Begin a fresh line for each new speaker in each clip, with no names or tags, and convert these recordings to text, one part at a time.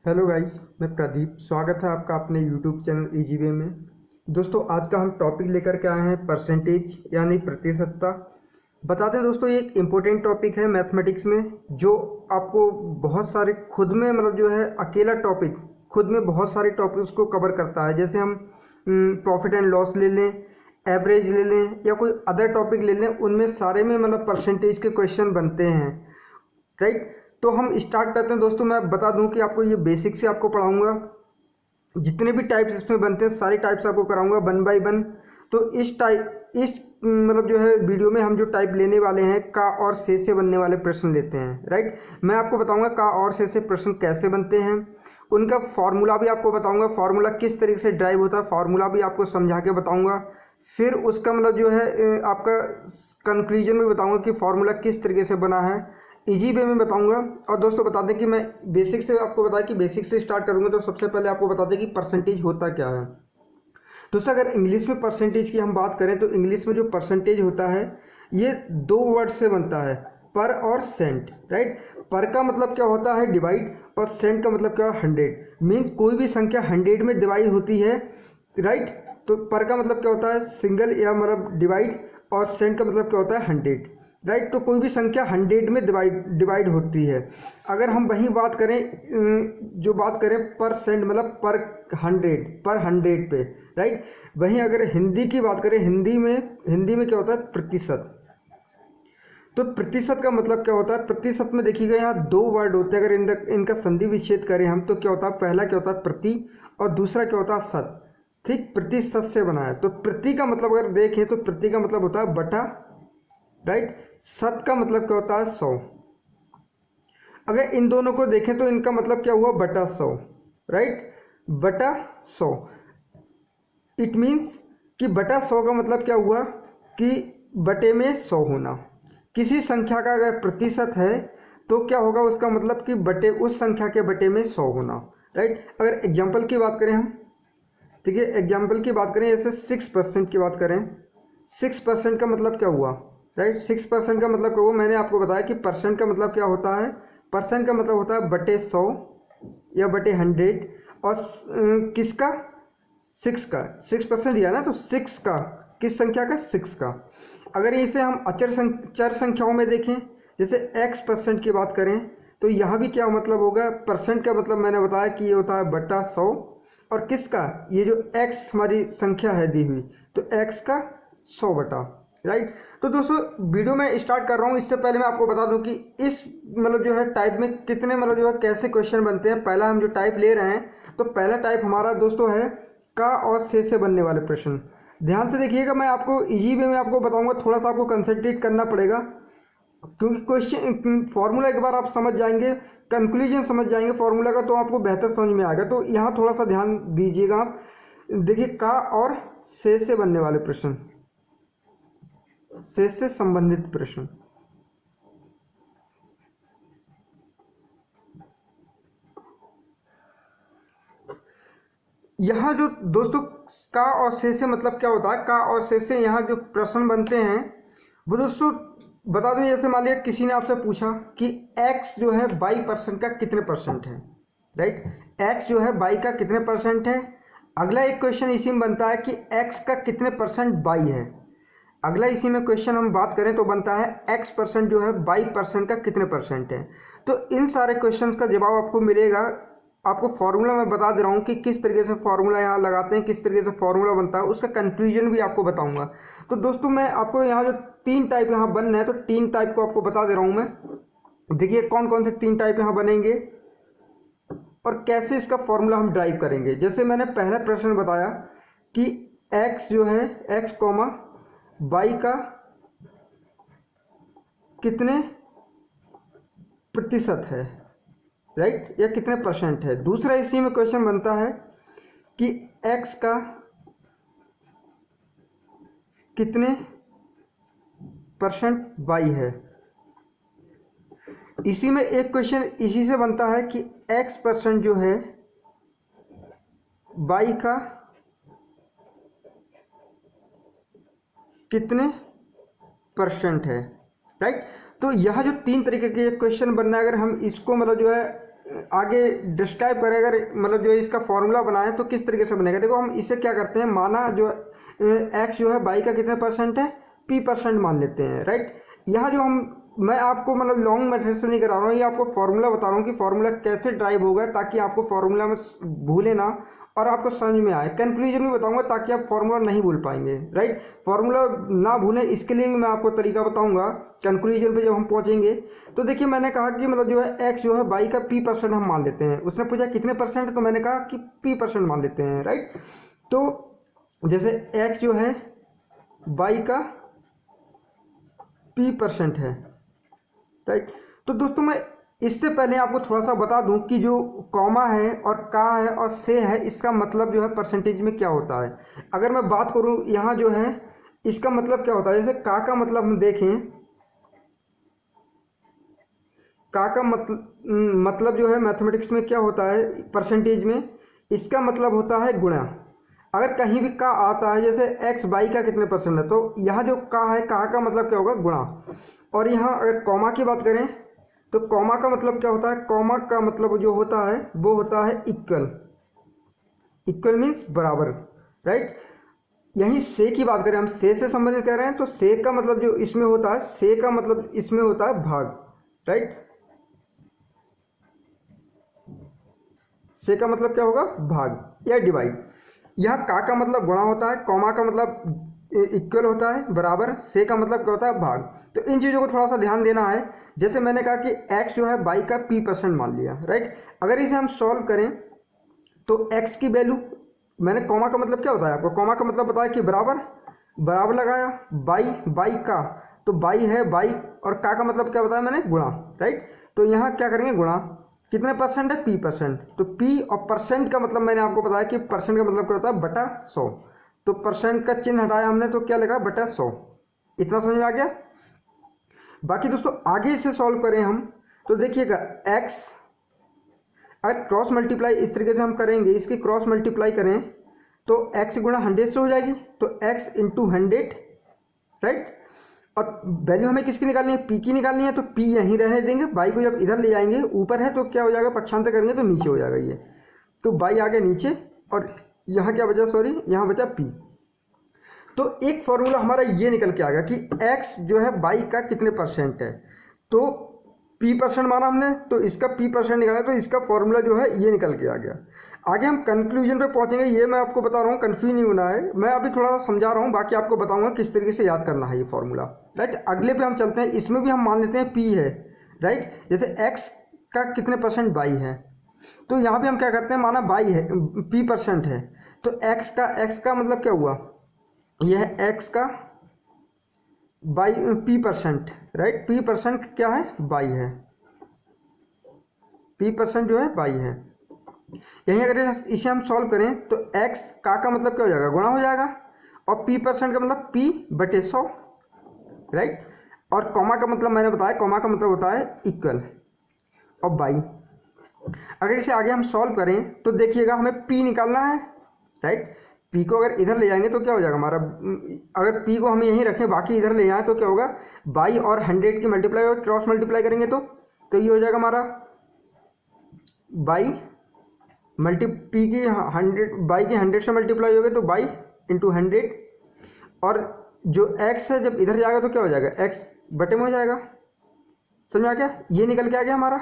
Hello guys, मैं प्रदीप। स्वागत है आपका अपने यूट्यूब चैनल इजी वे में। दोस्तों, आज का हम टॉपिक लेकर के आए हैं परसेंटेज यानी प्रतिशतता। बता दें दोस्तों, ये एक इम्पोर्टेंट टॉपिक है मैथमेटिक्स में, जो आपको बहुत सारे खुद में जो है अकेला टॉपिक खुद में बहुत सारे टॉपिक्स को कवर करता है। जैसे हम प्रॉफिट एंड लॉस ले लें, एवरेज ले लें या कोई अदर टॉपिक ले लें, उनमें सारे में परसेंटेज के क्वेश्चन बनते हैं, राइट। तो हम स्टार्ट करते हैं दोस्तों। मैं बता दूं कि आपको ये बेसिक से आपको पढ़ाऊंगा, जितने भी टाइप्स इसमें बनते हैं सारी टाइप्स आपको कराऊंगा वन बाय वन। तो इस जो है वीडियो में हम जो टाइप लेने वाले हैं, का और से बनने वाले प्रश्न लेते हैं, राइट। मैं आपको बताऊंगा का और से प्रश्न कैसे बनते हैं, उनका फॉर्मूला भी आपको बताऊंगा, फॉर्मूला किस तरीके से ड्राइव होता है, फॉर्मूला भी आपको समझा के बताऊंगा। फिर उसका जो है आपका कंक्लूजन भी बताऊंगा कि फॉर्मूला किस तरीके से बना है, इजी वे में बताऊंगा। और दोस्तों बता दें कि मैं बेसिक से आपको बताया कि बेसिक से स्टार्ट करूंगा। तो सबसे पहले आपको बता दें कि परसेंटेज होता क्या है। दोस्तों, अगर इंग्लिश में परसेंटेज की हम बात करें तो इंग्लिश में जो परसेंटेज होता है ये दो वर्ड से बनता है, पर और सेंट, राइट। पर का मतलब क्या होता है, डिवाइड, और सेंट का मतलब क्या है, 100। मीन्स कोई भी संख्या 100 में डिवाइड होती है, राइट। तो पर का मतलब क्या होता है, सिंगल या डिवाइड, और सेंट का मतलब क्या होता है, 100, राइट। तो कोई भी संख्या 100 में डिवाइड होती है। अगर हम वही बात करें, जो बात करें परसेंट मतलब पर 100 पे, राइट। वहीं अगर हिंदी की बात करें, हिंदी में क्या होता है, प्रतिशत। तो प्रतिशत का मतलब क्या होता है, प्रतिशत में देखिएगा यहाँ दो वर्ड होते हैं। अगर इनका संधि विच्छेद करें हम तो क्या होता है, पहला क्या होता है प्रति, और दूसरा क्या होता है शत, ठीक। प्रतिशत से बना है। तो प्रति का मतलब अगर देखें तो प्रति का मतलब होता है बटा, राइट। शत का मतलब क्या होता है 100। अगर इन दोनों को देखें तो इनका मतलब क्या हुआ, बटा 100, राइट, बटा 100। इट मीन्स कि बटा 100 का मतलब क्या हुआ कि बटे में 100 होना। किसी संख्या का अगर प्रतिशत है तो क्या होगा, उसका मतलब कि बटे उस संख्या के बटे में 100 होना, राइट। अगर एग्जाम्पल की बात करें हम, ठीक है, एग्जाम्पल की बात करें, जैसे 6% की बात करें, 6% का मतलब क्या हुआ, राइट। 6% का मतलब क्या हुआ, मैंने आपको बताया कि परसेंट का मतलब क्या होता है, परसेंट का मतलब होता है बटे 100 या बटे 100, और किसका, 6 का, 6% दिया ना, तो 6 का, किस संख्या का, 6 का। अगर इसे हम चर संख्याओं में देखें, जैसे x% की बात करें, तो यहाँ भी क्या मतलब होगा, परसेंट का मतलब मैंने बताया कि ये होता है बटा 100, और किसका, ये जो x हमारी संख्या है दी हुई, तो x का 100 बटा, राइट। तो दोस्तों वीडियो में स्टार्ट कर रहा हूँ, इससे पहले मैं आपको बता दूं कि इस जो है टाइप में कितने जो है कैसे क्वेश्चन बनते हैं। पहला हम जो टाइप ले रहे हैं, तो पहला टाइप हमारा दोस्तों है का और से बनने वाले प्रश्न। ध्यान से देखिएगा, मैं आपको इजी वे में आपको बताऊंगा, थोड़ा सा आपको कंसंट्रेट करना पड़ेगा, क्योंकि क्वेश्चन फॉर्मूला एक बार आप समझ जाएंगे, कंक्लूजन समझ जाएंगे फॉर्मूला का, तो आपको बेहतर समझ में आएगा। तो यहाँ थोड़ा सा ध्यान दीजिएगा आप। देखिए, का और से बनने वाले प्रश्न, से संबंधित प्रश्न। यहाँ जो दोस्तों का और से मतलब क्या होता है, का और से यहाँ जो प्रश्न बनते हैं वो दोस्तों बता दें। जैसे मान लिया किसी ने आपसे पूछा कि x जो है बाई परसेंट का कितने परसेंट है, राइट। x जो है बाई का कितने परसेंट है। अगला एक क्वेश्चन इसी में बनता है कि x का कितने परसेंट बाई है। अगला इसी में क्वेश्चन हम बात करें तो बनता है x% जो है बाई परसेंट का कितने परसेंट है। तो इन सारे क्वेश्चंस का जवाब आपको मिलेगा। आपको फार्मूला मैं बता दे रहा हूँ कि किस तरीके से फार्मूला यहाँ लगाते हैं, किस तरीके से फार्मूला बनता है, उसका कंक्लूजन भी आपको बताऊंगा। तो दोस्तों मैं आपको यहाँ जो 3 टाइप यहाँ बनना है, तो 3 टाइप को आपको बता दे रहा हूँ मैं। देखिए कौन कौन से 3 टाइप यहाँ बनेंगे और कैसे इसका फॉर्मूला हम ड्राइव करेंगे। जैसे मैंने पहला प्रश्न बताया कि x जो है x बाई का कितने प्रतिशत है, राइट, या कितने परसेंट है। दूसरा इसी में क्वेश्चन बनता है कि x का कितने परसेंट बाई है। इसी में एक क्वेश्चन इसी से बनता है कि x% जो है बाई का कितने परसेंट है, राइट। तो यह जो 3 तरीके के क्वेश्चन बनना है, अगर हम इसको जो है आगे डिस्क्राइब करें, अगर मतलब जो इसका फॉर्मूला बनाए तो किस तरीके से बनेगा। देखो हम इसे क्या करते हैं, माना जो एक्स जो है बाई का कितने परसेंट है, पी परसेंट मान लेते हैं, राइट। यहाँ जो मैं आपको मतलब लॉन्ग मेथड से नहीं करा रहा हूँ, ये आपको फॉर्मूला बता रहा हूँ कि फॉर्मूला कैसे ड्राइव होगा, ताकि आपको फॉर्मूला में भूले ना और आपको समझ में आए। कंक्लूजन में बताऊंगा ताकि आप फॉर्मूला नहीं भूल पाएंगे, राइट। फॉर्मूला ना भूलें इसके लिए भी मैं आपको तरीका बताऊंगा कंक्लूजन पे जब हम पहुंचेंगे। तो देखिए मैंने कहा कि मतलब जो है एक्स जो है बाई का पी परसेंट हम मान लेते हैं। उसने पूछा कितने परसेंट, तो मैंने कहा कि पी परसेंट मान लेते हैं, राइट। तो जैसे एक्स जो है बाई का पी परसेंट है, राइट। तो दोस्तों मैं इससे पहले आपको थोड़ा सा बता दूं कि जो कॉमा है और का है और से है, इसका मतलब जो है परसेंटेज में क्या होता है। अगर मैं बात करूं यहाँ जो है इसका मतलब क्या होता है, जैसे का मतलब हम देखें, का मतलब जो है मैथमेटिक्स में क्या होता है परसेंटेज में, इसका मतलब होता है गुणा। अगर कहीं भी का आता है, जैसे एक्स बाई का कितने परसेंट है, तो यहाँ जो का है, का मतलब क्या होगा, गुणा। और यहाँ अगर कॉमा की बात करें तो कॉमा का मतलब क्या होता है, कॉमा का मतलब जो होता है वो होता है इक्वल। इक्वल मीन्स बराबर, राइट। यहीं से की बात करें, हम से संबंधित कर रहे हैं, तो से का मतलब जो इसमें होता है, से का मतलब इसमें होता है भाग, राइट। से का मतलब क्या होगा, भाग या डिवाइड। यहाँ का मतलब गुणा होता है, कॉमा का मतलब इक्वल होता है, बराबर, से का मतलब क्या होता है, भाग। तो इन चीज़ों को थोड़ा सा ध्यान देना है। जैसे मैंने कहा कि x जो है बाई का p परसेंट मान लिया, राइट। अगर इसे हम सॉल्व करें तो x की वैल्यू, मैंने कॉमा का मतलब क्या होता है आपको, कॉमा का मतलब बताया कि बराबर, बराबर लगाया बाई का, तो बाई है बाई, और का मतलब क्या बताया मैंने, गुणा, राइट। तो यहाँ क्या करेंगे, गुणा, कितने परसेंट है, p परसेंट। तो p और परसेंट का मतलब मैंने आपको बताया कि परसेंट का मतलब क्या होता है, बटा 100। तो परसेंट का चिन्ह हटाया हमने तो क्या लगा, बटा 100। इतना समझ में आ गया। बाकी दोस्तों आगे इसे सॉल्व करें हम, तो देखिएगा x अगर क्रॉस मल्टीप्लाई इस तरीके से हम करेंगे, इसकी क्रॉस मल्टीप्लाई करें तो x गुणा 100 से हो जाएगी, तो x इंटू 100, राइट। और वैल्यू हमें किसकी निकालनी है, p की निकालनी है, तो p यहीं रहने देंगे, बाई को जब इधर ले जाएंगे, ऊपर है तो क्या हो जाएगा, पक्षांतर करेंगे तो नीचे हो जाएगा ये, तो बाई आ गया नीचे, और यहाँ क्या बचा, सॉरी यहाँ बचा p। तो एक फॉर्मूला हमारा ये निकल के आ गया कि x जो है बाई का कितने परसेंट है, तो p परसेंट माना हमने, तो इसका p परसेंट निकाला, तो इसका फॉर्मूला जो है ये निकल के आ गया। आगे हम कंक्लूजन पे पहुंचेंगे, ये मैं आपको बता रहा हूँ, कंफ्यूज नहीं होना है, मैं अभी थोड़ा सा समझा रहा हूँ, बाकी आपको बताऊंगा किस तरीके से याद करना है ये फॉर्मूला, राइट। अगले पे हम चलते हैं, इसमें भी हम मान लेते हैं p है, राइट। जैसे x का कितने परसेंट बाई है, तो यहाँ भी हम क्या करते हैं, माना बाई है, p परसेंट है, तो x का मतलब क्या हुआ, यह x का by p percent, right. p percent क्या है, बाई है, p परसेंट जो है बाई है। यहीं अगर इसे हम सॉल्व करें तो x का मतलब क्या हो जाएगा, गुणा हो जाएगा, और p परसेंट का मतलब p बटे 100, राइट। और कॉमा का मतलब मैंने बताया, कॉमा का मतलब होता है इक्वल, और बाई। अगर इसे आगे हम सॉल्व करें तो देखिएगा हमें p निकालना है, राइट। p को अगर इधर ले जाएंगे तो क्या हो जाएगा हमारा, अगर p को हम यहीं रखें बाकी इधर ले जाएं तो क्या होगा, बाई और 100 की मल्टीप्लाई और क्रॉस मल्टीप्लाई करेंगे तो ये हो जाएगा हमारा बाई मल्टी p की 100, बाई की 100 से मल्टीप्लाई होगी तो बाई इंटू 100, और जो x है जब इधर जाएगा तो क्या हो जाएगा, x बटे में हो जाएगा। समझ आ गया, ये निकल के आ गया हमारा।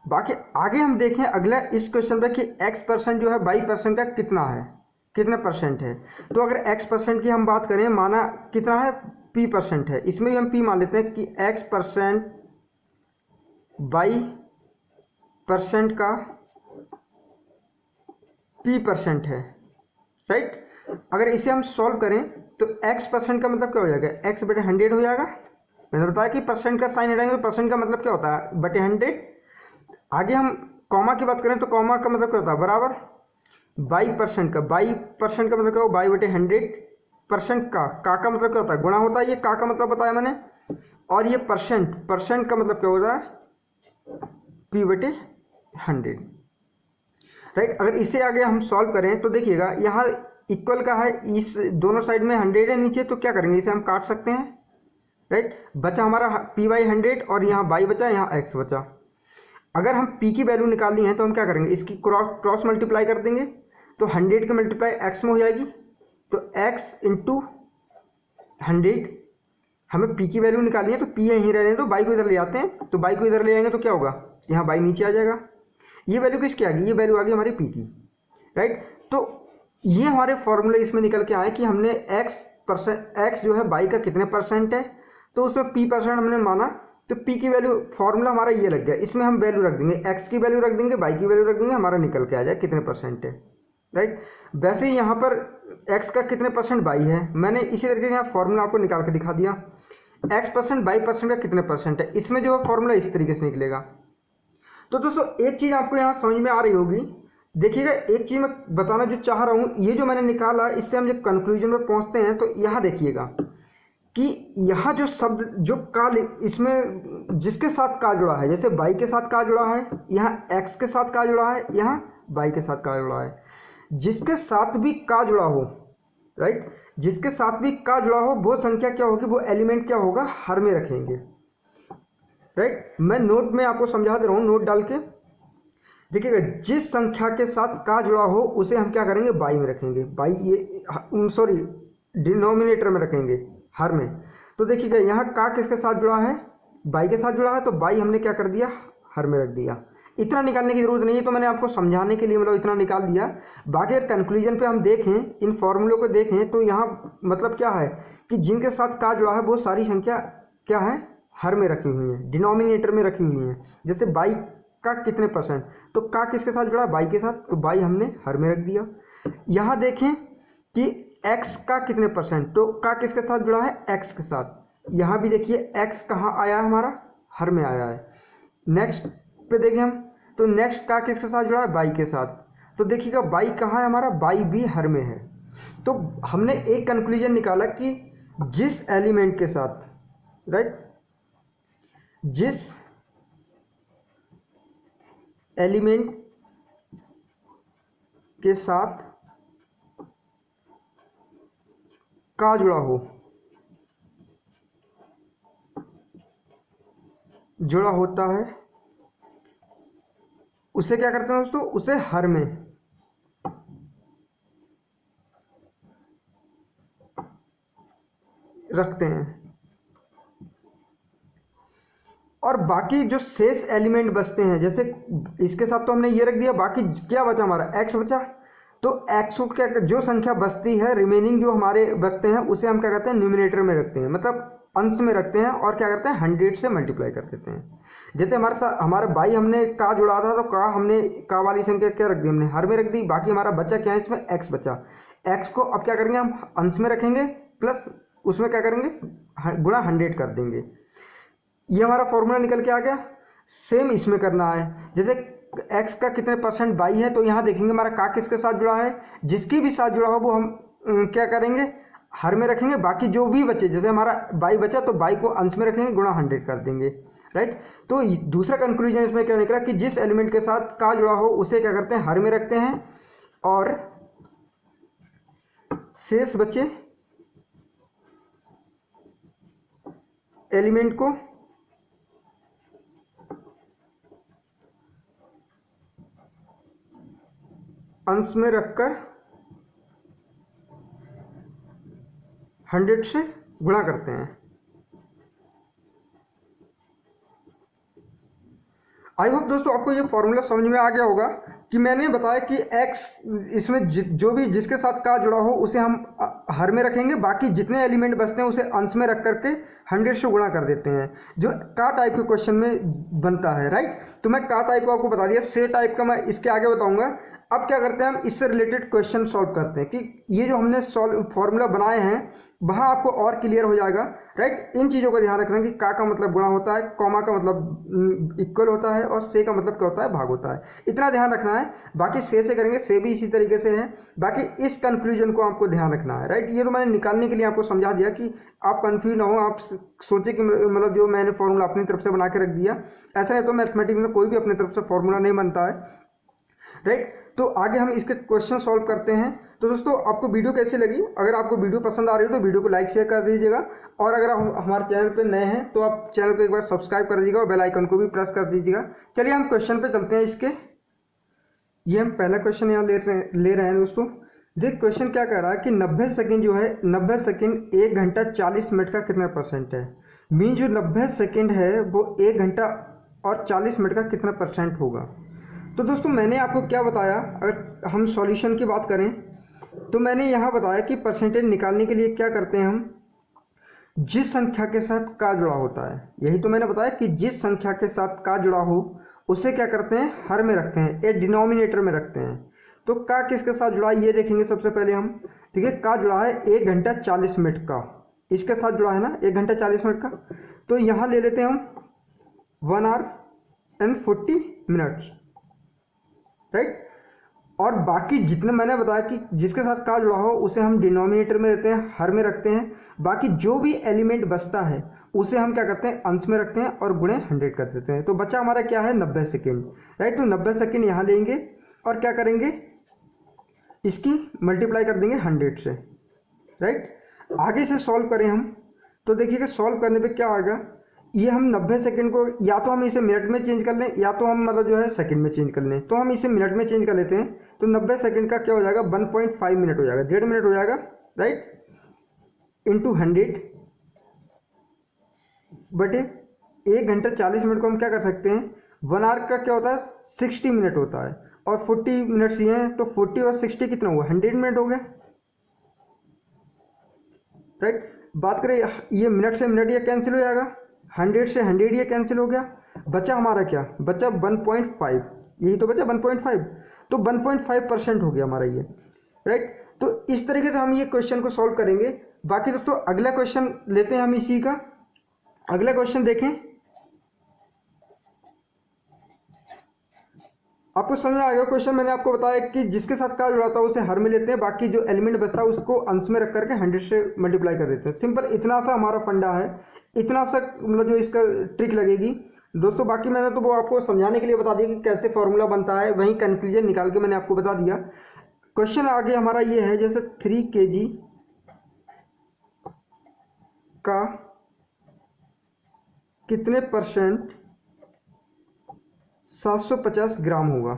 बाकी आगे हम देखें अगला इस क्वेश्चन पे कि x परसेंट जो है बाई परसेंट का कितना है, कितने परसेंट है। तो अगर x परसेंट की हम बात करें, माना कितना है, p परसेंट है, इसमें भी हम p मान लेते हैं कि x परसेंट बाई परसेंट का p परसेंट है, राइट। अगर इसे हम सॉल्व करें तो x परसेंट का मतलब क्या हो जाएगा, x बटे 100 हो जाएगा। मैंने बताया कि परसेंट का साइन हटाएंगे तो परसेंट का मतलब क्या होता है, बटे 100। आगे हम कॉमा की बात करें तो कॉमा का मतलब क्या होता है, बराबर बाई परसेंट का, बाई परसेंट का मतलब क्या हो, बाई बटे 100, परसेंट का मतलब क्या होता है, गुणा होता है, ये का मतलब बताया मैंने, और ये परसेंट का मतलब क्या होता है, p बटे 100, राइट। अगर इसे आगे हम सॉल्व करें तो देखिएगा यहाँ इक्वल का है, इस दोनों साइड में 100 है नीचे, तो क्या करेंगे, इसे हम काट सकते हैं, राइट। बचा हमारा पी बाई 100 और यहाँ बाई बचा, यहाँ एक्स बचा। अगर हम पी की वैल्यू निकालनी है तो हम क्या करेंगे, इसकी क्रॉस मल्टीप्लाई कर देंगे, तो 100 की मल्टीप्लाई एक्स में हो जाएगी, तो एक्स इंटू 100। हमें पी की वैल्यू निकालनी है तो पी यहीं रहने दो, बाई को इधर ले आते हैं, तो बाई को इधर ले जाएंगे तो क्या होगा, यहाँ बाई नीचे आ जाएगा। ये वैल्यू किसकी आ गई, ये वैल्यू आ गई हमारी पी की, राइट। तो ये हमारे फॉर्मूले इसमें निकल के आए कि हमने एक्स जो है बाई का कितने परसेंट है, तो उसमें पी परसेंट हमने माना, तो पी की वैल्यू फॉर्मूला हमारा ये लग गया। इसमें हम वैल्यू रख देंगे, एक्स की वैल्यू रख देंगे, बाई की वैल्यू रख देंगे, हमारा निकल के आ जाए कितने परसेंट है, राइट। वैसे ही यहाँ पर एक्स का कितने परसेंट बाई है, मैंने इसी तरीके से यहाँ फॉर्मूला आपको निकाल के दिखा दिया। एक्स परसेंट बाई परसेंट का कितने परसेंट है, इसमें जो है फॉर्मूला इस तरीके से निकलेगा। तो दोस्तों एक चीज़ आपको यहाँ समझ में आ रही होगी, देखिएगा एक चीज़ मैं बताना जो चाह रहा हूँ, ये जो मैंने निकाला इससे हम जब कंक्लूजन में पहुँचते हैं तो यहाँ देखिएगा कि यहाँ जो शब्द जो का इसमें जिसके साथ का जुड़ा है, जैसे बाई के साथ का जुड़ा है, यहाँ एक्स के साथ का जुड़ा है, यहाँ बाई के साथ का जुड़ा है, जिसके साथ भी का जुड़ा हो, राइट, जिसके साथ भी का जुड़ा हो वो संख्या क्या होगी, वो एलिमेंट क्या होगा, हर में रखेंगे, राइट। मैं नोट में आपको समझा दे रहा हूँ, नोट डाल के देखिएगा, जिस संख्या के साथ का जुड़ा हो उसे हम क्या करेंगे, बाई में रखेंगे, बाई ये सॉरी डिनोमिनेटर में रखेंगे, हर में। तो देखिएगा यहाँ का किसके साथ जुड़ा है, बाई के साथ जुड़ा है, तो बाई हमने क्या कर दिया, हर में रख दिया। इतना निकालने की जरूरत नहीं है, तो मैंने आपको समझाने के लिए मतलब इतना निकाल दिया। बाकी अगर कंक्लूजन पे हम देखें, इन फॉर्मूलों को देखें, तो यहाँ मतलब क्या है कि जिनके साथ का जुड़ा है वो सारी संख्या क्या है, हर में रखी हुई है, डिनोमिनेटर में रखी हुई है। जैसे बाई का कितने परसेंट, तो का किसके साथ जुड़ा है, बाई के साथ, तो बाई हमने हर में रख दिया। यहाँ देखें कि एक्स का कितने परसेंट, तो का किसके साथ जुड़ा है, एक्स के साथ। यहाँ भी देखिए एक्स कहाँ आया है, हमारा हर में आया है। नेक्स्ट पे देखें हम, तो नेक्स्ट का किसके साथ जुड़ा है, बाई के साथ। तो देखिएगा बाई कहाँ है हमारा, बाई भी हर में है। तो हमने एक कंक्लूजन निकाला कि जिस एलिमेंट के साथ, राइट, जिस एलिमेंट के साथ का जुड़ा होता है, उसे क्या करते हैं दोस्तों, उसे हर में रखते हैं। और बाकी जो शेष एलिमेंट बचते हैं, जैसे इसके साथ तो हमने ये रख दिया, बाकी क्या बचा हमारा, एक्स बचा, तो एक्स को क्या, जो संख्या बचती है रिमेनिंग जो हमारे बचते हैं उसे हम क्या करते हैं, न्यूमिनेटर में रखते हैं, मतलब अंश में रखते हैं, और क्या करते हैं 100 से मल्टीप्लाई कर देते हैं। जैसे हमारे साथ हमारा बाई हमने का जुड़ा था, तो का हमने का वाली संख्या क्या रख दी, हमने हर में रख दी। बाकी हमारा बचा क्या है, इसमें एक्स बचा, एक्स को अब क्या करेंगे हम अंश में रखेंगे, प्लस उसमें क्या करेंगे, गुणा 100 कर देंगे। ये हमारा फॉर्मूला निकल के आ गया। सेम इसमें करना है, जैसे एक्स का कितने परसेंट बाई है, तो यहाँ देखेंगे हमारा का किसके साथ जुड़ा है, जिसकी भी साथ जुड़ा हो वो हम क्या करेंगे, हर में रखेंगे। बाकी जो भी बचे, जैसे हमारा बाई बचा तो बाई को अंश में रखेंगे, गुणा 100 कर देंगे, राइट। तो दूसरा कंक्लूजन इसमें क्या निकला कि जिस एलिमेंट के साथ का जुड़ा हो उसे क्या करते हैं, हर में रखते हैं, और शेष बचे एलिमेंट को अंश में रखकर 100 से गुणा करते हैं। आई होप दोस्तों आपको ये फॉर्मूला समझ में आ गया होगा कि मैंने बताया कि x इसमें जो भी जिसके साथ का जुड़ा हो उसे हम हर में रखेंगे, बाकी जितने एलिमेंट बचते हैं उसे अंश में रख करके 100 से गुणा कर देते हैं, जो का टाइप के क्वेश्चन में बनता है, राइट। तो मैं का टाइप को आपको बता दिया, से टाइप का मैं इसके आगे बताऊंगा। अब क्या करते हैं, हम इससे रिलेटेड क्वेश्चन सॉल्व करते हैं कि ये जो हमने फॉर्मूला बनाए हैं वहाँ आपको और क्लियर हो जाएगा, राइट। इन चीज़ों का ध्यान रखना कि का मतलब गुणा होता है, कॉमा का मतलब इक्वल होता है, और से का मतलब क्या होता है, भाग होता है। इतना ध्यान रखना है। बाकी से करेंगे, से भी इसी तरीके से है। बाकी इस कंक्लूजन को आपको ध्यान रखना है, राइट। ये तो मैंने निकालने के लिए आपको समझा दिया कि आप कंफ्यूज ना हो, आप सोचे कि मतलब जो मैंने फॉर्मूला अपनी तरफ से बना के रख दिया, ऐसा नहीं तो मैथमेटिक्स में कोई भी अपनी तरफ से फॉर्मूला नहीं बनता है। राइट। तो आगे हम इसके क्वेश्चन सॉल्व करते हैं। तो दोस्तों आपको वीडियो कैसी लगी? अगर आपको वीडियो पसंद आ रही हो तो वीडियो को लाइक शेयर कर दीजिएगा, और अगर आप हमारे चैनल पे नए हैं तो आप चैनल को एक बार सब्सक्राइब कर दीजिएगा और बेल आइकन को भी प्रेस कर दीजिएगा। चलिए हम क्वेश्चन पे चलते हैं इसके। ये हम पहला क्वेश्चन यहाँ ले रहे हैं दोस्तों। देख क्वेश्चन क्या कह रहा है कि 90 सेकेंड जो है, 90 सेकेंड 1 घंटा 40 मिनट का कितना परसेंट है। मीन जो 90 सेकेंड है वो 1 घंटा और 40 मिनट का कितना परसेंट होगा। तो दोस्तों मैंने आपको क्या बताया, अगर हम सॉल्यूशन की बात करें तो मैंने यहाँ बताया कि परसेंटेज निकालने के लिए क्या करते हैं हम, जिस संख्या के साथ का जुड़ा होता है, यही तो मैंने बताया कि जिस संख्या के साथ का जुड़ा हो उसे क्या करते हैं, हर में रखते हैं, एक डिनोमिनेटर में रखते हैं। तो का किसके साथ जुड़ा है ये देखेंगे सबसे पहले हम। ठीक है, का जुड़ा है 1 घंटा 40 मिनट का, इसके साथ जुड़ा है ना 1 घंटा 40 मिनट का। तो यहाँ ले लेते हैं हम 1 आवर एंड 40 मिनट्स, राइट। और बाकी जितने मैंने बताया कि जिसके साथ का जुड़ा हो उसे हम डिनोमिनेटर में देते हैं, हर में रखते हैं। बाकी जो भी एलिमेंट बचता है उसे हम क्या करते हैं, अंश में रखते हैं और गुणे 100 कर देते हैं। तो बचा हमारा क्या है, 90 सेकेंड, राइट। तो 90 सेकेंड यहाँ लेंगे और क्या करेंगे, इसकी मल्टीप्लाई कर देंगे 100 से, राइट। आगे से सॉल्व करें हम तो देखिएगा सॉल्व करने पे क्या आएगा, ये हम 90 सेकंड को या तो हम इसे मिनट में चेंज कर लें या तो हम मतलब जो है सेकंड में चेंज कर लें। तो हम इसे मिनट में चेंज कर लेते हैं। तो 90 सेकंड का क्या हो जाएगा, 1.5 मिनट हो जाएगा, 1.5 मिनट हो जाएगा, राइट। इंटू 100 बटे 1 घंटा 40 मिनट को हम क्या कर सकते हैं, 1 आवर का क्या होता है 60 मिनट होता है, और 40 मिनट्स ये हैं। तो 40 और 60 कितना हुआ, 100 मिनट हो गया, राइट। बात करें ये मिनट से मिनट ये कैंसिल हो जाएगा, 100 से 100 ये कैंसिल हो गया, बचा हमारा क्या, बचा 1.5, यही तो बचा 1.5। तो 1.5% हो गया हमारा ये, राइट। तो इस तरीके से हम ये क्वेश्चन को सॉल्व करेंगे। बाकी दोस्तों अगला क्वेश्चन लेते हैं हम इसी का। अगला क्वेश्चन देखें, आपको समझ में आएगा क्वेश्चन। मैंने आपको बताया कि जिसके साथ का जुड़ा था उसे हर में लेते हैं, बाकी जो एलिमेंट बचता है उसको अंश में रख करके 100 से मल्टीप्लाई कर देते हैं। सिंपल इतना सा हमारा फंडा है, इतना सा मतलब जो इसका ट्रिक लगेगी दोस्तों। बाकी मैंने तो वो आपको समझाने के लिए बता दिया कि कैसे फॉर्मूला बनता है, वहीं कंक्लूजन निकाल के मैंने आपको बता दिया। क्वेश्चन आगे हमारा ये है, जैसे 3 kg का कितने परसेंट 750 ग्राम होगा,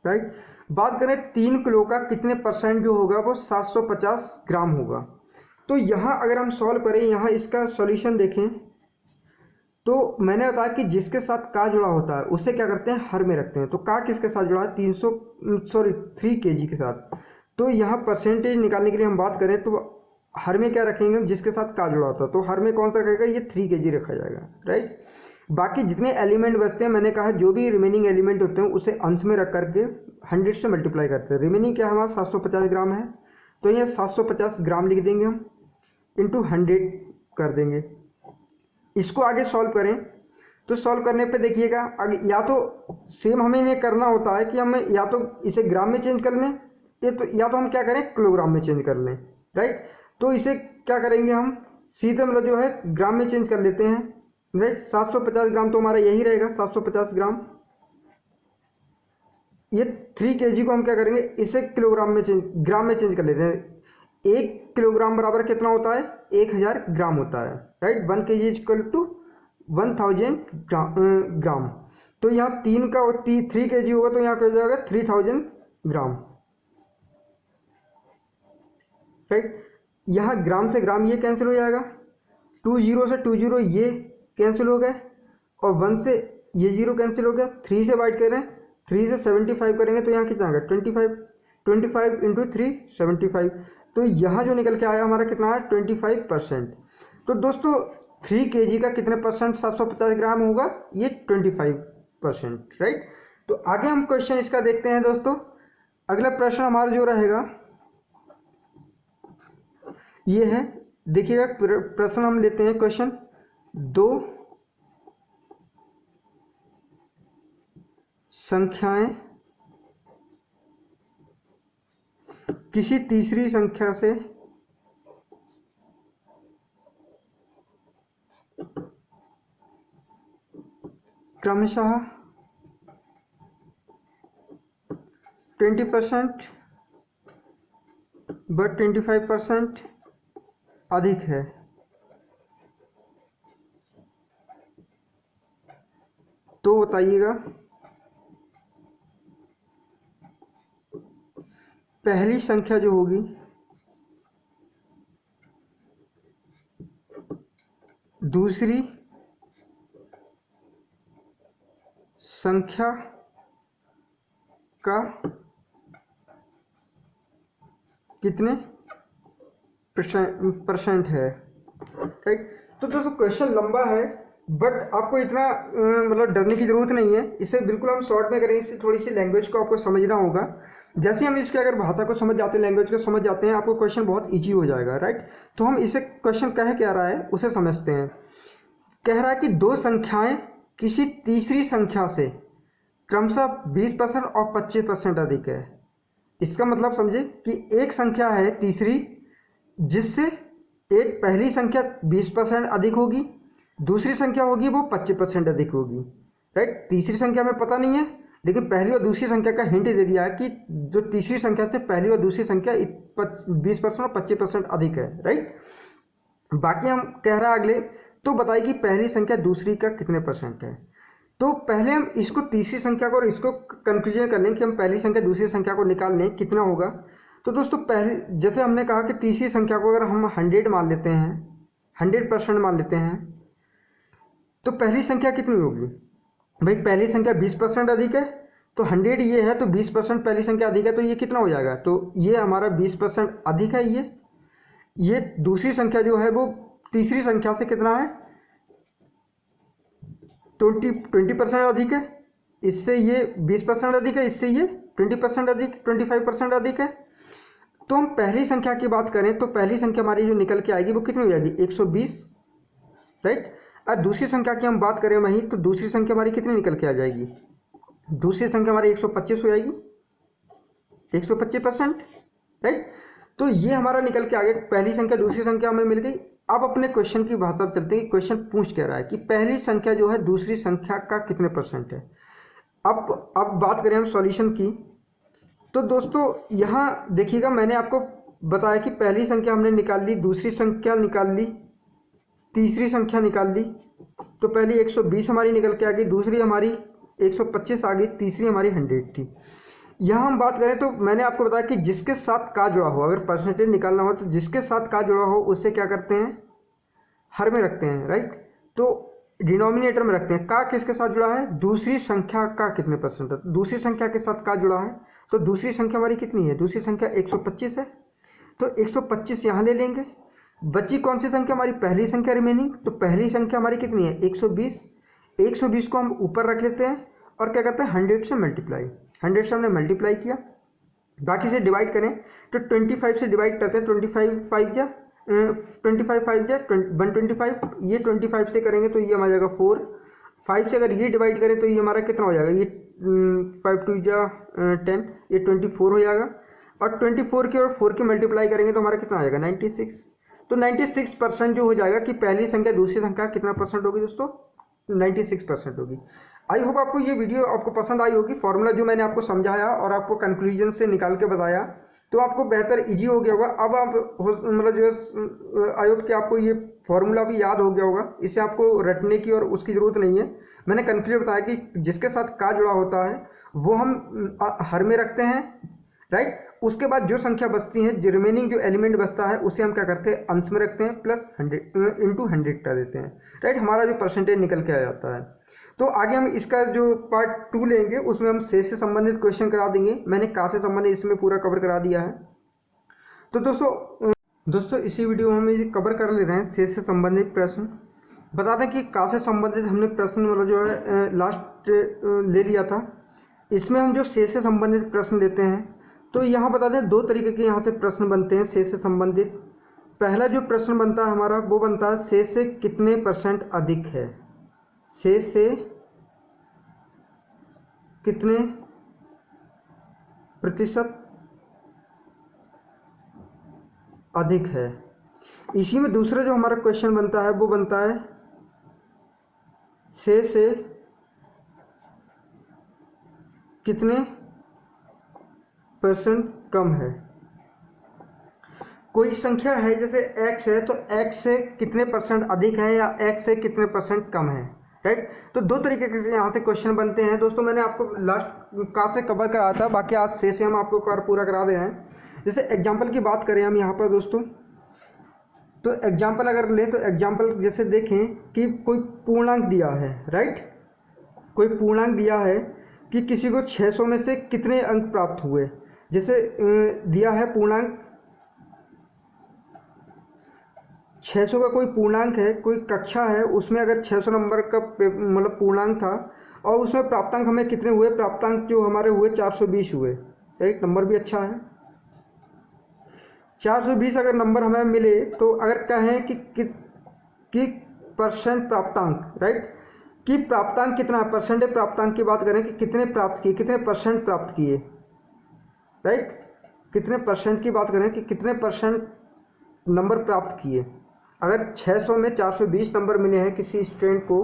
राइट। बात करें 3 किलो का कितने परसेंट जो होगा वो 750 ग्राम होगा। तो यहाँ अगर हम सॉल्व करें, यहाँ इसका सॉल्यूशन देखें तो मैंने बताया कि जिसके साथ का जुड़ा होता है उसे क्या करते हैं, हर में रखते हैं। तो का किसके साथ जुड़ा है, 3 kg के साथ। तो यहाँ परसेंटेज निकालने के लिए हम बात करें तो हर में क्या रखेंगे, जिसके साथ का जुड़ा होता है। तो हर में कौन सा रहेगा, ये 3 kg रखा जाएगा, राइट। बाकी जितने एलिमेंट बचते हैं मैंने कहा जो भी रिमेनिंग एलिमेंट होते हैं उसे अंश में रख करके 100 से मल्टीप्लाई करते हैं। रिमेनिंग क्या हमारा 750 ग्राम है, तो यहाँ 750 ग्राम लिख देंगे हम, इंटू 100 कर देंगे। इसको आगे सॉल्व करें तो सॉल्व करने पे देखिएगा आगे या तो सेम हमें ये करना होता है कि हमें या तो इसे ग्राम में चेंज कर लें, या तो हम क्या करें किलोग्राम में चेंज कर लें, राइट। तो इसे क्या करेंगे हम सीधे मतलब जो है ग्राम में चेंज कर लेते हैं, राइट। 750 ग्राम तो हमारा यही रहेगा 750 ग्राम। ये 3 kg को हम क्या करेंगे, इसे किलोग्राम में चेंज, ग्राम में चेंज कर लेते हैं। 1 किलोग्राम बराबर कितना होता है, 1000 ग्राम होता है, right. 1 kg is equal to 1000 gram. तो यहाँ 3 kg होगा तो यहाँ क्या हो जाएगा 3000 ग्राम, राइट। यहाँ ग्राम से ग्राम ये कैंसिल हो जाएगा, 2 0 से 2 0 ये कैंसिल हो गए, और 1 से ये 0 कैंसिल हो गया। 3 से बाइट करें, 3 से 75 करेंगे तो यहाँ कितना आएगा 25 इंटू 3 75। तो यहाँ जो निकल के आया हमारा कितना है 25%। तो दोस्तों 3 kg का कितने परसेंट 750 ग्राम होगा, ये 25%, राइट। तो आगे हम क्वेश्चन इसका देखते हैं दोस्तों। अगला प्रश्न हमारा जो रहेगा ये है, देखिएगा प्रश्न हम लेते हैं क्वेश्चन 2 संख्याएं किसी तीसरी संख्या से क्रमशः 20% बट 25% अधिक है, तो बताइएगा पहली संख्या जो होगी दूसरी संख्या का कितने परसेंट है, राइट। तो दोस्तों क्वेश्चन लंबा है, बट आपको इतना मतलब डरने की ज़रूरत नहीं है। इसे बिल्कुल हम शॉर्ट में करेंगे, इससे थोड़ी सी लैंग्वेज को आपको समझना होगा। जैसे हम इसके अगर भाषा को समझ जाते हैं, लैंग्वेज को समझ जाते हैं, आपको क्वेश्चन बहुत ईजी हो जाएगा, राइट। तो हम इसे क्वेश्चन कह क्या रहा है उसे समझते हैं। कह रहा है कि दो संख्याएं किसी तीसरी संख्या से क्रमशः 20% और 25% अधिक है। इसका मतलब समझे कि एक संख्या है तीसरी जिससे एक पहली संख्या 20% अधिक होगी, दूसरी संख्या होगी वो 25% अधिक होगी, राइट। तीसरी संख्या में पता नहीं है, लेकिन पहली और दूसरी संख्या का हिंट दे दिया है कि जो तीसरी संख्या से पहली और दूसरी संख्या 20% और 25% अधिक है, राइट। बाकी हम कह रहा है अगले, तो बताइए कि पहली संख्या दूसरी का कितने परसेंट है। तो पहले हम इसको तीसरी संख्या को और इसको कंक्लूजन कर लें कि हम पहली संख्या दूसरी संख्या को निकाल लें कितना होगा। तो दोस्तों पहले जैसे हमने कहा कि तीसरी संख्या को अगर हम 100 मान लेते हैं, 100% मान लेते हैं, तो पहली संख्या कितनी होगी भाई। पहली संख्या 20% अधिक है, तो 100 ये है, तो 20% पहली संख्या अधिक है, तो ये कितना हो जाएगा। तो ये हमारा 20% अधिक है। ये दूसरी संख्या जो है वो तीसरी संख्या से कितना है, 20% अधिक है। इससे ये 20% अधिक है, इससे ये 20% अधिक, 25% अधिक है। तो हम पहली संख्या की बात करें तो पहली संख्या हमारी जो निकल के आएगी वो कितनी हो जाएगी, 120, राइट। और दूसरी संख्या की हम बात करें वहीं, तो दूसरी संख्या हमारी कितनी निकल के आ जाएगी, दूसरी संख्या हमारी 125 हो जाएगी, 125%, राइट। तो ये हमारा निकल के आ गया, पहली संख्या दूसरी संख्या हमें मिल गई। अब अपने क्वेश्चन की भाषा पर चलते हैं। क्वेश्चन पूछ क्या रहा है कि पहली संख्या जो है दूसरी संख्या का कितने परसेंट है। अब बात करें हम सॉल्यूशन की, तो दोस्तों यहाँ देखिएगा, मैंने आपको बताया कि पहली संख्या हमने निकाल ली, दूसरी संख्या निकाल ली, तीसरी संख्या निकाल ली। तो पहली 120 हमारी निकल के आ गई, दूसरी हमारी 125 आ गई, तीसरी हमारी 100 थी। यहाँ हम बात करें तो मैंने आपको बताया कि जिसके साथ का जुड़ा हो, अगर परसेंटेज निकालना हो तो जिसके साथ का जुड़ा हो उससे क्या करते हैं, हर में रखते हैं, राइट। तो डिनोमिनेटर में रखते हैं। का किसके साथ जुड़ा है, दूसरी संख्या का कितने परसेंट है, दूसरी संख्या के साथ का जुड़ा है। तो दूसरी संख्या हमारी कितनी है, दूसरी संख्या 125 है, तो 125 यहाँ ले लेंगे। बची कौन सी संख्या, हमारी पहली संख्या रिमेनिंग। तो पहली संख्या हमारी कितनी है, 120। 120 को हम ऊपर रख लेते हैं और क्या करते हैं, 100 से मल्टीप्लाई, 100 से हमने मल्टीप्लाई किया। बाकी से डिवाइड करें तो 25 से डिवाइड करते हैं, 25 5 जा 125, ये 25 से करेंगे तो ये हमारा जाएगा 4। 5 से अगर ये डिवाइड करें तो ये हमारा कितना हो जाएगा, ये 5 2 जा 10, ये 24 हो जाएगा। और 24 की और 4 की मल्टीप्लाई करेंगे तो हमारा कितना आ जाएगा, 96। तो 96% जो हो जाएगा कि पहली संख्या दूसरी संख्या कितना परसेंट होगी दोस्तों, 96% होगी। आई होप आपको ये वीडियो आपको पसंद आई होगी। फॉर्मूला जो मैंने आपको समझाया और आपको कंक्लूजन से निकाल के बताया तो आपको बेहतर इजी हो गया होगा। अब आप मतलब जो है आई होप कि आपको ये फॉर्मूला भी याद हो गया होगा, इसे आपको रटने की और उसकी ज़रूरत नहीं है। मैंने कंक्लूजन बताया कि जिसके साथ का जुड़ा होता है वो हम हर में रखते हैं, राइट। उसके बाद जो संख्या बचती है, जो रिमेनिंग जो एलिमेंट बचता है उसे हम क्या करते हैं, अंश में रखते हैं, प्लस 100 इंटू 100 कर देते हैं, राइट। हमारा जो परसेंटेज निकल के आ जाता है। तो आगे हम इसका जो पार्ट 2 लेंगे उसमें हम शेष से संबंधित क्वेश्चन करा देंगे। मैंने का से संबंधित इसमें पूरा कवर करा दिया है। तो दोस्तों इसी वीडियो में हम इसे कवर कर ले रहे हैं, शेष से संबंधित प्रश्न। बता दें कि का से संबंधित हमने प्रश्न मतलब जो है लास्ट ले लिया था। इसमें हम जो शेष से संबंधित प्रश्न लेते हैं, तो यहाँ बता दें 2 तरीके के यहाँ से प्रश्न बनते हैं शेष से संबंधित। पहला जो प्रश्न बनता है हमारा वो बनता है शेष से कितने परसेंट अधिक है, शेष से कितने प्रतिशत अधिक है। इसी में दूसरा जो हमारा क्वेश्चन बनता है वो बनता है शेष से कितने परसेंट कम है। कोई संख्या है जैसे x है तो x से कितने परसेंट अधिक है या x से कितने परसेंट कम है, राइट। तो दो तरीके से यहाँ से क्वेश्चन बनते हैं दोस्तों। मैंने आपको लास्ट क्लास से कवर कराया था, बाकी आज से हम आपको कवर पूरा करा दे रहे हैं। जैसे एग्जाम्पल की बात करें हम यहाँ पर दोस्तों, तो एग्जाम्पल अगर लें तो एग्जाम्पल जैसे देखें कि कोई पूर्णांक दिया है, राइट। कोई पूर्णांक दिया है कि किसी को 600 में से कितने अंक प्राप्त हुए। जैसे दिया है पूर्णांक 600 का कोई पूर्णांक है, कोई कक्षा है, उसमें अगर 600 नंबर का मतलब पूर्णांक था और उसमें प्राप्तांक हमें कितने हुए, प्राप्तांक जो हमारे हुए 420 हुए, एक नंबर भी अच्छा है। 420 अगर नंबर हमें मिले तो अगर कहें कि परसेंट प्राप्तांक, राइट, कि प्राप्तांक कितना, परसेंटेज प्राप्तांक की बात करें कि कितने प्राप्त किए, कितने परसेंट प्राप्त किए, राइट, कितने परसेंट की बात करें कि कितने परसेंट नंबर प्राप्त किए। अगर 600 में 420 नंबर मिले हैं किसी स्टूडेंट को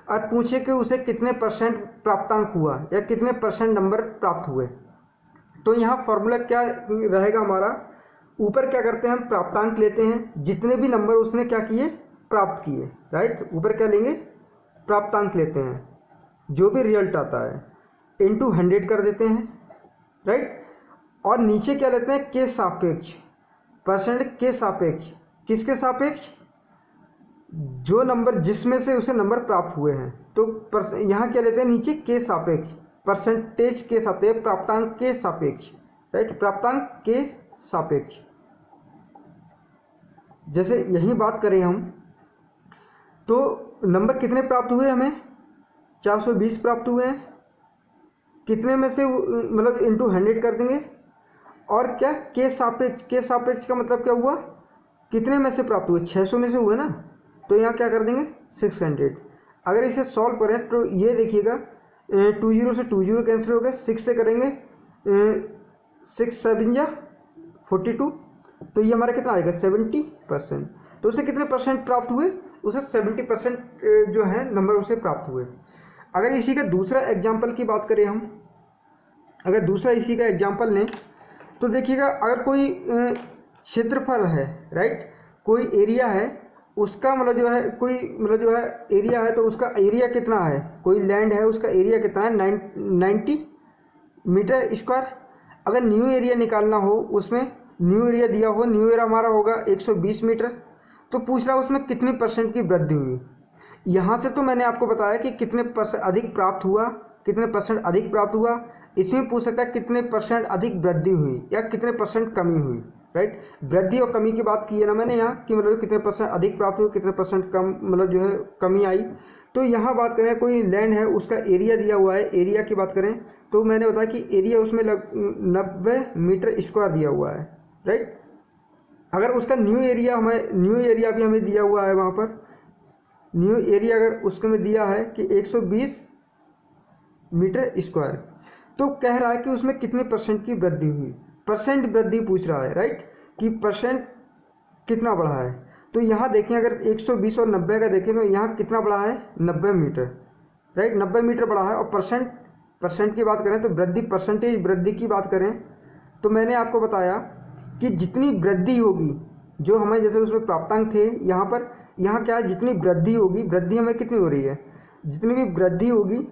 और पूछे कि उसे कितने परसेंट प्राप्तांक हुआ या कितने परसेंट नंबर प्राप्त हुए, तो यहाँ फॉर्मूला क्या रहेगा हमारा, ऊपर क्या करते हैं हम प्राप्तांक लेते हैं, जितने भी नंबर उसने क्या किए, प्राप्त किए, राइट। ऊपर क्या लेंगे, प्राप्तांक लेते हैं, जो भी रिजल्ट आता है इंटू 100 कर देते हैं, राइट। और नीचे क्या लेते हैं, के सापेक्ष, परसेंट के सापेक्ष, किसके सापेक्ष, जो नंबर जिसमें से उसे नंबर प्राप्त हुए हैं। तो यहाँ क्या लेते हैं, नीचे के सापेक्ष, परसेंटेज के सापेक्ष, प्राप्तांक के सापेक्ष, राइट, प्राप्तांक के सापेक्ष। जैसे यही बात करें हम तो नंबर कितने प्राप्त हुए, हमें 420 प्राप्त हुए हैं, कितने में से मतलब इंटू 100 कर देंगे, और क्या के सापेक्ष, के सापेक्ष का मतलब क्या हुआ, कितने में से प्राप्त हुए, 600 में से हुए ना, तो यहाँ क्या कर देंगे 600। अगर इसे सॉल्व करें तो ये देखिएगा 20 से 20 कैंसिल हो गए, 6 से करेंगे 6 7 जा 42, तो ये हमारा कितना आएगा 70%। तो उसे कितने परसेंट प्राप्त हुए, उसे 70% जो है नंबर उसे प्राप्त हुए। अगर इसी का दूसरा एग्जाम्पल की बात करें हम, अगर दूसरा इसी का एग्जाम्पल लें तो देखिएगा अगर कोई क्षेत्रफल है, राइट, कोई एरिया है, उसका मतलब जो है कोई मतलब जो है एरिया है, तो उसका एरिया कितना है, कोई लैंड है उसका एरिया कितना है 90 मीटर स्क्वायर। अगर न्यू एरिया निकालना हो, उसमें न्यू एरिया दिया हो, न्यू एरिया हमारा होगा 120 मीटर, तो पूछ रहा है उसमें कितनी परसेंट की वृद्धि हुई। यहाँ से तो मैंने आपको बताया कि कितने परसेंट अधिक प्राप्त हुआ, कितने परसेंट अधिक प्राप्त हुआ। इसमें पूछ सकता है कितने परसेंट अधिक वृद्धि हुई या कितने परसेंट कमी हुई, राइट। वृद्धि और कमी की बात की है ना मैंने यहाँ कि मतलब कितने परसेंट अधिक प्राप्त हुए, कितने परसेंट कम मतलब जो है कमी आई। तो यहाँ बात करें कोई लैंड है, उसका एरिया दिया हुआ है, एरिया की बात करें तो मैंने बताया कि एरिया उसमें 90 मीटर स्क्वायर दिया हुआ है, राइट। अगर उसका न्यू एरिया भी हमें दिया हुआ है, वहाँ पर न्यू एरिया अगर उसके में दिया है कि 120 मीटर स्क्वायर, तो कह रहा है कि उसमें कितने परसेंट की वृद्धि हुई, परसेंट वृद्धि पूछ रहा है, राइट, कि परसेंट कितना बढ़ा है। तो यहाँ देखें अगर 120 और 90 का देखें तो यहाँ कितना बढ़ा है 90 मीटर, राइट, 90 मीटर बढ़ा है। और परसेंट की बात करें तो वृद्धि, परसेंटेज वृद्धि की बात करें तो मैंने आपको बताया कि जितनी वृद्धि होगी, जो हमें जैसे उसमें प्राप्तांक थे, यहाँ क्या है, जितनी वृद्धि होगी, वृद्धि हमें कितनी हो रही है, जितनी भी वृद्धि होगी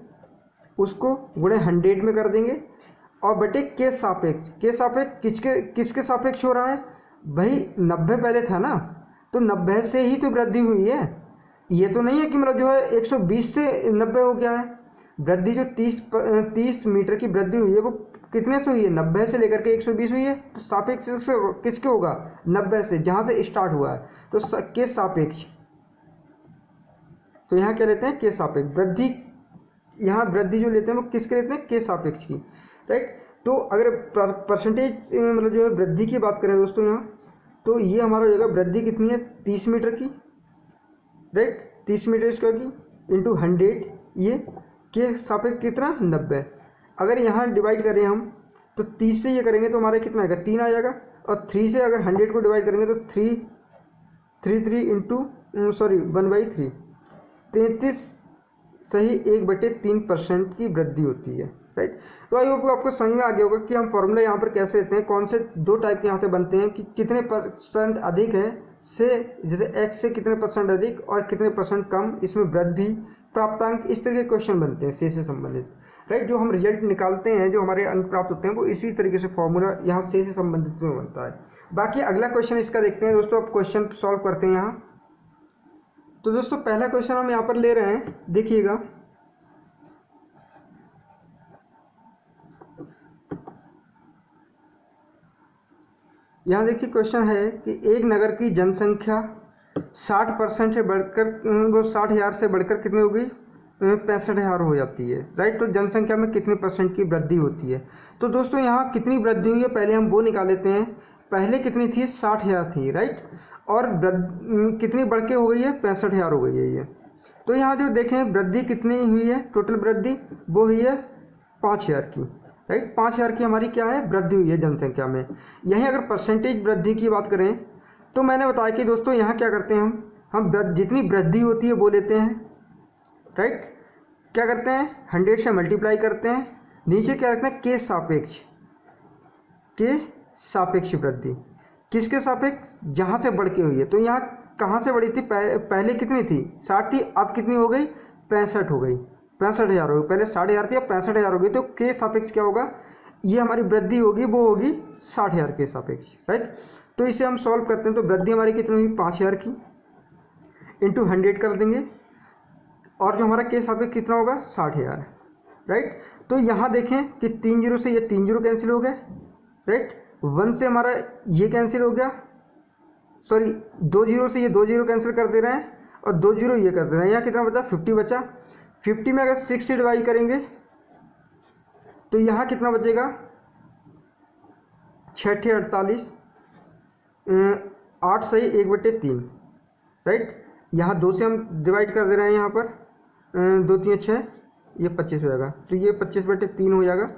उसको गुणे 100 में कर देंगे और बटे के सापेक्ष, के सापेक्ष किसके सापेक्ष हो रहा है भाई, 90 पहले था ना, तो 90 से ही तो वृद्धि हुई है। ये तो नहीं है कि मतलब जो है 120 से 90 हो गया है। वृद्धि जो 30 मीटर की वृद्धि हुई है वो कितने से हुई है, 90 से लेकर के 120 हुई है। तो सापेक्ष किसके होगा, 90 से, जहाँ से स्टार्ट हुआ है, तो के सापेक्ष। तो यहाँ क्या लेते हैं, के सापेक्ष वृद्धि, यहाँ वृद्धि जो लेते हैं वो किसके लेते हैं, के सापेक्ष की, राइट। तो अगर परसेंटेज मतलब जो है वृद्धि की बात करें दोस्तों यहाँ, तो ये हमारा हो जाएगा वृद्धि कितनी है 30 मीटर की, राइट, 30 मीटर स्क्वायर की इंटू 100, ये के सापेक्ष कितना 90। अगर यहाँ डिवाइड करें हम तो 30 से ये करेंगे तो हमारा कितना आएगा 3 आ जाएगा, और 3 से अगर 100 को डिवाइड करेंगे तो 3 इंटू 1/3, 33 सही 1/3% की वृद्धि होती है, राइट। तो आई होप आपको समझ में आ गया होगा कि हम फॉर्मूला यहाँ पर कैसे लेते हैं, कौन से दो टाइप के यहाँ से बनते हैं कि कितने % अधिक है से, जैसे x से कितने % अधिक और कितने % कम, इसमें वृद्धि, प्राप्तांक, इस तरह के क्वेश्चन बनते हैं से संबंधित, राइट। जो हम रिजल्ट निकालते हैं, जो हमारे अंक प्राप्त होते हैं, वो इसी तरीके से फॉर्मूला यहाँ से संबंधित में बनता है। बाकी अगला क्वेश्चन इसका देखते हैं दोस्तों। अब क्वेश्चन सॉल्व करते हैं यहाँ। तो दोस्तों पहला क्वेश्चन हम यहाँ पर ले रहे हैं, देखिएगा। यहाँ देखिए क्वेश्चन है कि एक नगर की जनसंख्या 60% से बढ़कर, वो 60,000 से बढ़कर कितनी होगी, 65,000 हो जाती है, राइट। तो जनसंख्या में कितने % की वृद्धि होती है। तो दोस्तों यहाँ कितनी वृद्धि हुई है पहले हम वो निकाल लेते हैं। पहले कितनी थी, 60,000 थी, राइट। और कितनी बढ़ के हो गई है, 65,000 हो गई है ये। तो यहाँ जो देखें वृद्धि कितनी हुई है, टोटल वृद्धि वो हुई है 5,000 की, राइट। 5,000 की हमारी क्या है, वृद्धि हुई है जनसंख्या में। यहीं अगर परसेंटेज वृद्धि की बात करें तो मैंने बताया कि दोस्तों यहाँ क्या करते हैं हम जितनी वृद्धि होती है वो लेते हैं, राइट। क्या करते हैं, 100 से मल्टीप्लाई करते हैं, नीचे क्या रखते हैं, के सापेक्ष वृद्धि। किसके सापेक्ष, जहाँ से बढ़ के हुई है। तो यहाँ कहाँ से बढ़ी थी, पहले कितनी थी, 60 थी, अब कितनी हो गई, 65 हो गई, 65,000 हो गई। पहले 60,000 थी, अब 65,000 हो गई। तो के सापेक्ष क्या होगा, ये हमारी वृद्धि होगी, वो होगी 60,000 के सापेक्ष, राइट। तो इसे हम सॉल्व करते हैं। तो वृद्धि हमारी कितनी हुई, 5,000 की, इंटू 100 कर देंगे, और जो हमारा के सापेक्ष कितना होगा, 60,000, राइट। तो यहाँ देखें कि 3 जीरो से ये 3 जीरो कैंसिल हो गए, राइट। 1 से हमारा ये कैंसिल हो गया, सॉरी 2 जीरो से ये 2 जीरो कैंसिल कर दे रहे हैं, और 2 जीरो ये कर दे रहे हैं। यहाँ कितना बचा, 50 बचा। 50 में अगर 6 से डिवाइड करेंगे तो यहाँ कितना बचेगा, 6 48, 8 सही 1/3, राइट। यहाँ 2 से हम डिवाइड कर दे रहे हैं, यहाँ पर 2 3 6, ये 25 हो जाएगा। तो ये 25/3 हो जाएगा।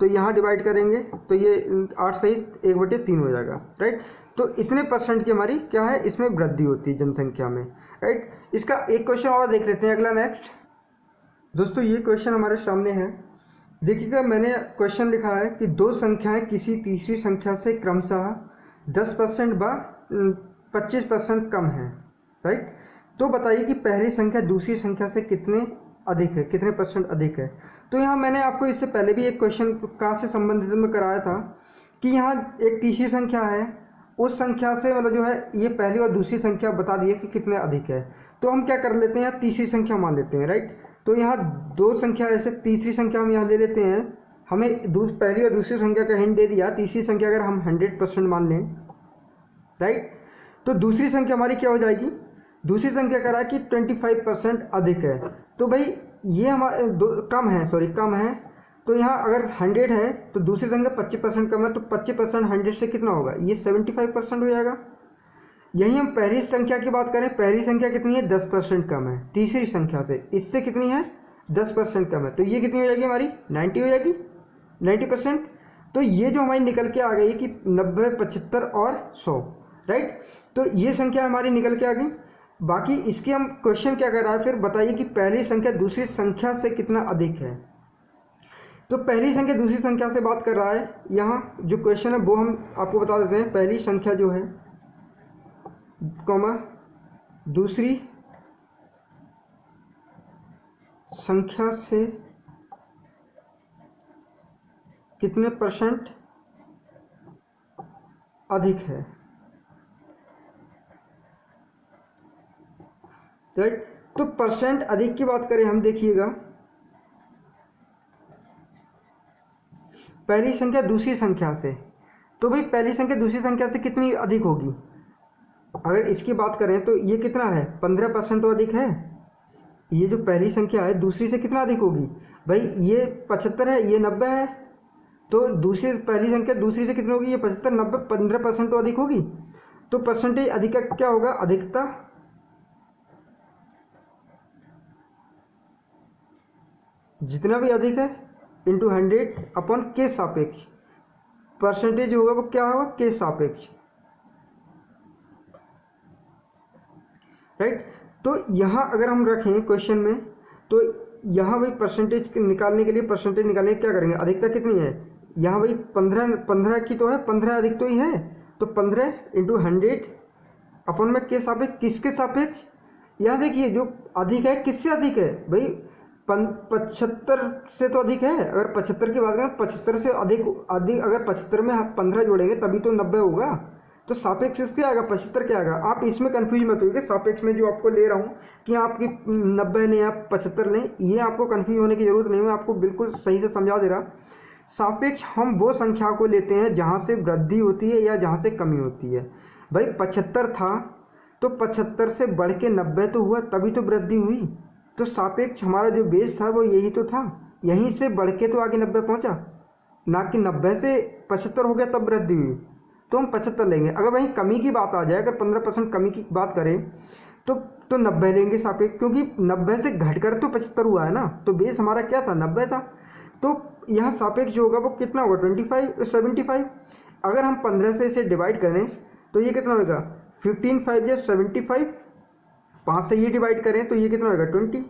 तो यहाँ डिवाइड करेंगे तो ये 8 सही 1/3 हो जाएगा, राइट। तो इतने % की हमारी क्या है, इसमें वृद्धि होती है जनसंख्या में, राइट। इसका एक क्वेश्चन और देख लेते हैं, अगला नेक्स्ट। दोस्तों ये क्वेश्चन हमारे सामने है, देखिएगा। मैंने क्वेश्चन लिखा है कि दो संख्याएं किसी तीसरी संख्या से क्रमशः 10% व 25% कम है, राइट। तो बताइए कि पहली संख्या दूसरी संख्या से कितने अधिक है, कितने % अधिक है। तो यहाँ मैंने आपको इससे पहले भी एक क्वेश्चन का से संबंधित में कराया था कि यहाँ एक तीसरी संख्या है, उस संख्या से मतलब जो है ये पहली और दूसरी संख्या बता दी है कि कितने अधिक है। तो हम क्या कर लेते हैं, तीसरी संख्या मान लेते हैं, राइट। तो यहाँ दो संख्या ऐसे, तीसरी संख्या हम यहाँ ले लेते हैं। हमें पहली और दूसरी संख्या का हिंट दे दिया, तीसरी संख्या अगर हम 100% मान लें, राइट। तो दूसरी संख्या हमारी क्या हो जाएगी, दूसरी संख्या कह रहा है कि 25% अधिक है। तो भाई ये हमारे कम है, सॉरी कम है। तो यहाँ अगर 100 है तो दूसरी संख्या 25% कम है, तो 25% 100 से कितना होगा, ये 75% हो जाएगा। यही हम पहली संख्या की बात करें, पहली संख्या कितनी है, 10% कम है तीसरी संख्या से, इससे कितनी है, 10% कम है। तो ये कितनी हो जाएगी हमारी, 90 हो जाएगी, 90%। तो ये जो हमारी निकल के आ गई कि 90, 75 और 100, राइट। तो ये संख्या हमारी निकल के आ गई। बाकी इसके हम क्वेश्चन क्या कर रहा है, फिर बताइए कि पहली संख्या दूसरी संख्या से कितना अधिक है। तो पहली संख्या दूसरी संख्या से बात कर रहा है, यहाँ जो क्वेश्चन है वो हम आपको बता देते हैं। पहली संख्या जो है कॉमा दूसरी संख्या से कितने % अधिक है, राइट। तो % अधिक की बात करें हम, देखिएगा पहली संख्या दूसरी संख्या से, तो भाई पहली संख्या दूसरी संख्या से कितनी अधिक होगी, अगर इसकी बात करें तो ये कितना है, 15% तो अधिक है। ये जो पहली संख्या है दूसरी से कितना अधिक होगी, भाई ये 75 है, ये 90 है। तो दूसरी पहली संख्या दूसरी से कितनी होगी, ये 75, 90, 15% तो अधिक होगी। तो परसेंटेज अधिक का क्या होगा, अधिकता जितना भी अधिक है इंटू 100 अपॉन के सापेक्ष, परसेंटेज होगा वो क्या होगा, के सापेक्ष, राइट। तो यहाँ अगर हम रखें क्वेश्चन में, तो यहाँ भाई परसेंटेज निकालने के लिए क्या करेंगे, अधिकता कितनी है, यहाँ भाई 15 की तो है, 15 अधिक तो ही है, तो 15 इंटू 100 अपन में के सापेक्ष, किसके सापेक्ष, यहाँ देखिए जो अधिक है किससे अधिक है भाई, 75 से तो अधिक है। अगर 75 की बात करें, 75 से अधिक अगर 75 में आप 15 जोड़ेंगे तभी तो 90 होगा, तो सापेक्ष इसके आएगा, 75 क्या आएगा। आप इसमें कंफ्यूज मत होइए, सापेक्ष में जो आपको ले रहा हूँ कि आपकी 90 नहीं, आप 75 नहीं, ये आपको कंफ्यूज होने की जरूरत नहीं है, मैं आपको बिल्कुल सही से समझा दे रहा। सापेक्ष हम वो संख्या को लेते हैं जहाँ से वृद्धि होती है या जहाँ से कमी होती है। भाई 75 था तो 75 से बढ़ के 90 तो हुआ, तभी तो वृद्धि हुई। तो सापेक्ष हमारा जो बेस था वो यही तो था, यहीं से बढ़ के तो आगे 90 पहुंचा, ना कि 90 से 75 हो गया तब वृद्धि हुई, तो हम 75 लेंगे। अगर वहीं कमी की बात आ जाए, अगर 15% कमी की बात करें तो 90 लेंगे सापेक्ष, क्योंकि 90 से घटकर तो 75 हुआ है ना, तो बेस हमारा क्या था, 90 था। तो यहाँ सापेक्ष जो होगा वो कितना होगा, 75। अगर हम 15 से इसे डिवाइड करें तो ये कितना होगा, 15 5 या 75, 5 से ये डिवाइड करें तो ये कितना होगा, 20।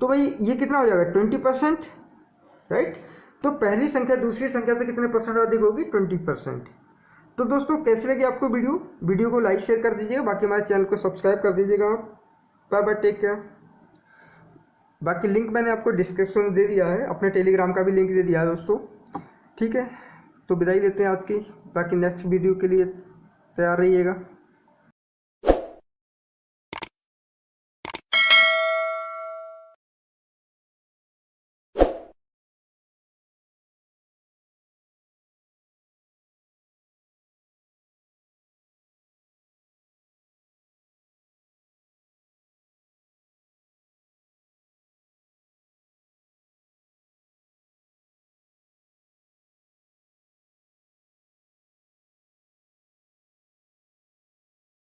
तो भाई ये कितना हो जाएगा, 20%, राइट। तो पहली संख्या दूसरी संख्या से कितने परसेंट अधिक होगी, 20%। तो दोस्तों कैसी लगी आपको वीडियो को लाइक शेयर कर दीजिएगा, बाकी हमारे चैनल को सब्सक्राइब कर दीजिएगा। Bye bye, take care. बाकी लिंक मैंने आपको डिस्क्रिप्शन में दे दिया है, अपने टेलीग्राम का भी लिंक दे दिया है दोस्तों, ठीक है। तो विदाई देते हैं आज की, बाकी नेक्स्ट वीडियो के लिए तैयार रहिएगा।